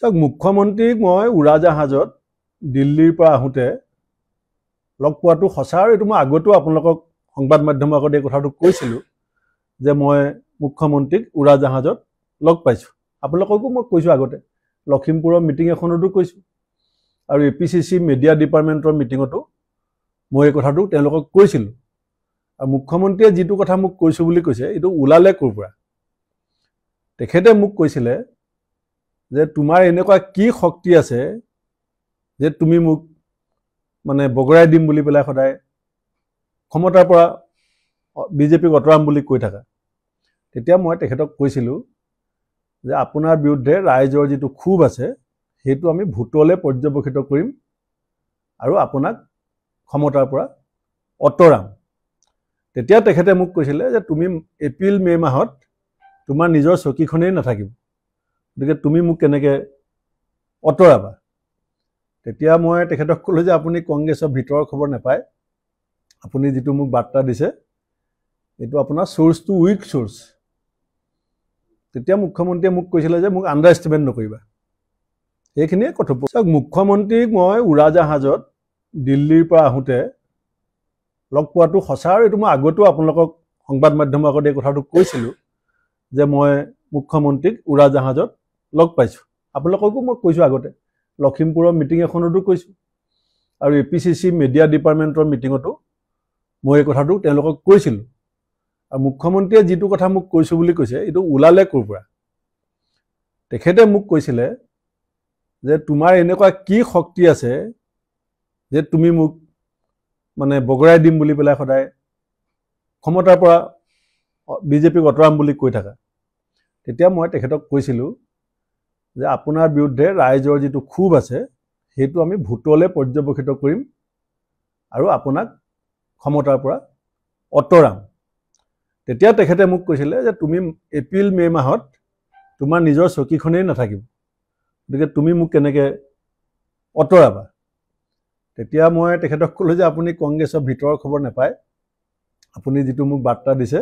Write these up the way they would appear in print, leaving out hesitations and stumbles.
চাওক মুখ্যমন্ত্ৰীক মই উৰাজাহাজত দিল্লীৰ পৰা আহোঁতে লগ পোৱাটো সঁচা আৰু এইটো মই আগতো আপোনালোকক সংবাদ মাধ্যমৰ আগত এই কথাটো কৈছিলোঁ যে মই মুখ্যমন্ত্ৰীক উৰাজাহাজত লগ পাইছোঁ। আপোনালোককো মই কৈছোঁ আগতে, লখিমপুৰৰ মিটিং এখনতো কৈছোঁ আৰু APCC মিডিয়া ডিপাৰ্টমেণ্টৰ মিটিঙতো মই এই কথাটো তেওঁলোকক কৈছিলোঁ। আৰু মুখ্যমন্ত্ৰীয়ে যিটো কথা মোক কৈছোঁ বুলি কৈছে এইটো ওলালে ক'ৰ পৰা? তেখেতে মোক কৈছিলে যে তোমাৰ এনেকুৱা কি শক্তি আছে যে তুমি মোক মানে বগৰাই দিম বুলি পেলাই সদায় ক্ষমতাৰ পৰা বিজেপিক অতৰাম বুলি কৈ থাকা। তেতিয়া মই তেখেতক কৈছিলোঁ যে আপোনাৰ বিৰুদ্ধে ৰাইজৰ যিটো ক্ষোভ আছে সেইটো আমি ভোটলৈ পৰ্যবেক্ষিত কৰিম আৰু আপোনাক ক্ষমতাৰ পৰা অতৰাম। তেতিয়া তেখেতে মোক কৈছিলে যে তুমি এপ্ৰিল মে মাহত তোমাৰ নিজৰ চকীখনেই নাথাকিব, গতিকে তুমি মোক কেনেকৈ অতৰাবা? তেতিয়া মই তেখেতক ক'লোঁ যে আপুনি কংগ্ৰেছৰ ভিতৰৰ খবৰ নাপায়, আপুনি যিটো মোক বাৰ্তা দিছে এইটো আপোনাৰ চ'ৰ্চটো উইক চ'ৰ্চ। তেতিয়া মুখ্যমন্ত্ৰীয়ে মোক কৈছিলে যে মোক আণ্ডাৰ এষ্টিমেট নকৰিবা। সেইখিনিয়ে কথোপকথন। চাওক মুখ্যমন্ত্ৰীক মই উৰাজাহাজত দিল্লীৰ পৰা আহোঁতে লগ পোৱাটো সঁচা আৰু এইটো মই আগতো আপোনালোকক সংবাদ মাধ্যমৰ আগত এই কথাটো কৈছিলোঁ যে মই মুখ্যমন্ত্ৰীক উৰাজাহাজত লগ পাইছোঁ। আপোনালোককো মই কৈছোঁ আগতে, লখিমপুৰৰ মিটিং এখনতো কৈছোঁ আৰু APCC মিডিয়া ডিপাৰ্টমেণ্টৰ মিটিঙতো মই এই কথাটো তেওঁলোকক কৈছিলোঁ। আৰু মুখ্যমন্ত্ৰীয়ে যিটো কথা মোক কৈছোঁ বুলি কৈছে এইটো ওলালে ক'ৰ পৰা? তেখেতে মোক কৈছিলে যে তোমাৰ এনেকুৱা কি শক্তি আছে যে তুমি মোক মানে বগৰাই দিম বুলি পেলাই সদায় ক্ষমতাৰ পৰা বিজেপিক অতৰাম বুলি কৈ থাকা। তেতিয়া মই তেখেতক কৈছিলোঁ যে আপোনাৰ বিৰুদ্ধে ৰাইজৰ যিটো ক্ষোভ আছে সেইটো আমি ভোটলৈ পৰ্যবেক্ষিত কৰিম আৰু আপোনাক ক্ষমতাৰ পৰা অতৰাম। তেতিয়া তেখেতে মোক কৈছিলে যে তুমি এপ্ৰিল মে মাহত তোমাৰ নিজৰ চকীখনেই নাথাকিব, গতিকে তুমি মোক কেনেকৈ অতৰাবা? তেতিয়া মই তেখেতক ক'লোঁ যে আপুনি কংগ্ৰেছৰ ভিতৰৰ খবৰ নাপায়, আপুনি যিটো মোক বাৰ্তা দিছে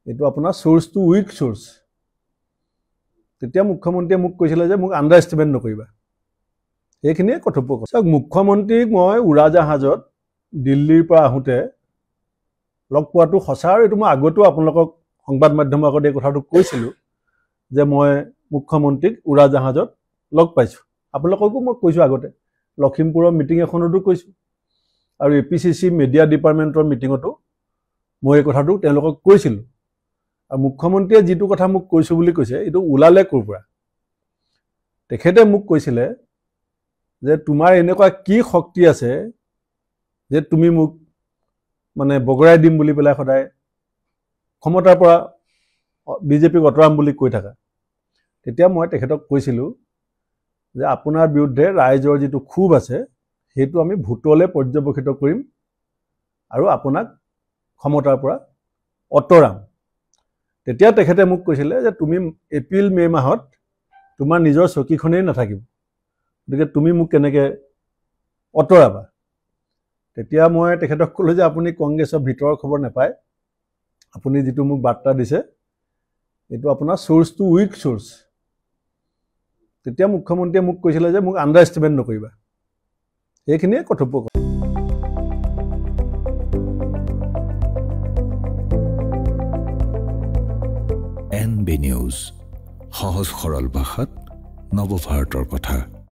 এইটো আপোনাৰ চ'ৰ্চটো উইক চ'ৰ্চ। তেতিয়া মুখ্যমন্ত্ৰীয়ে মোক কৈছিলে যে মোক আণ্ডাৰ এষ্টিমেট নকৰিবা। সেইখিনিয়ে কথোপকথন। চাওক মুখ্যমন্ত্ৰীক মই উৰাজাহাজত দিল্লীৰ পৰা আহোঁতে লগ পোৱাটো সঁচা আৰু এইটো মই আগতো আপোনালোকক সংবাদ মাধ্যমৰ আগত এই কথাটো কৈছিলোঁ যে মই মুখ্যমন্ত্ৰীক উৰাজাহাজত লগ পাইছোঁ। আপোনালোককো মই কৈছোঁ আগতে, লখিমপুৰৰ মিটিং এখনতো কৈছোঁ আৰু APCC মিডিয়া ডিপাৰ্টমেণ্টৰ মিটিঙতো মই এই কথাটো তেওঁলোকক কৈছিলোঁ। আৰু মুখ্যমন্ত্ৰীয়ে যিটো কথা মোক কৈছোঁ বুলি কৈছে এইটো ওলালে ক'ৰ পৰা? তেখেতে মোক কৈছিলে যে তোমাৰ এনেকুৱা কি শক্তি আছে যে তুমি মোক মানে বগৰাই দিম বুলি পেলাই সদায় ক্ষমতাৰ পৰা বিজেপিক অতৰাম বুলি কৈ থাকা। তেতিয়া মই তেখেতক কৈছিলোঁ যে আপোনাৰ বিৰুদ্ধে ৰাইজৰ যিটো ক্ষোভ আছে সেইটো আমি ভোটলৈ পৰ্যবেক্ষিত কৰিম আৰু আপোনাক ক্ষমতাৰ পৰা অতৰাম। তেতিয়া তেখেতে মোক কৈছিলে যে তুমি এপ্ৰিল মে মাহত তোমাৰ নিজৰ চকীখনেই নাথাকিব, গতিকে তুমি মোক কেনেকৈ অতৰাবা? তেতিয়া মই তেখেতক ক'লোঁ যে আপুনি কংগ্ৰেছৰ ভিতৰৰ খবৰ নাপায়, আপুনি যিটো মোক বাৰ্তা দিছে এইটো আপোনাৰ চ'ৰ্চটো উইক চ'ৰ্চ। তেতিয়া মুখ্যমন্ত্ৰীয়ে মোক কৈছিলে যে মোক আণ্ডাৰ এষ্টিমেট নকৰিবা। সেইখিনিয়ে কথোপকথন। NB নিউজ, সহজ সৰল ভাষাত নৱভাৰতৰ কথা।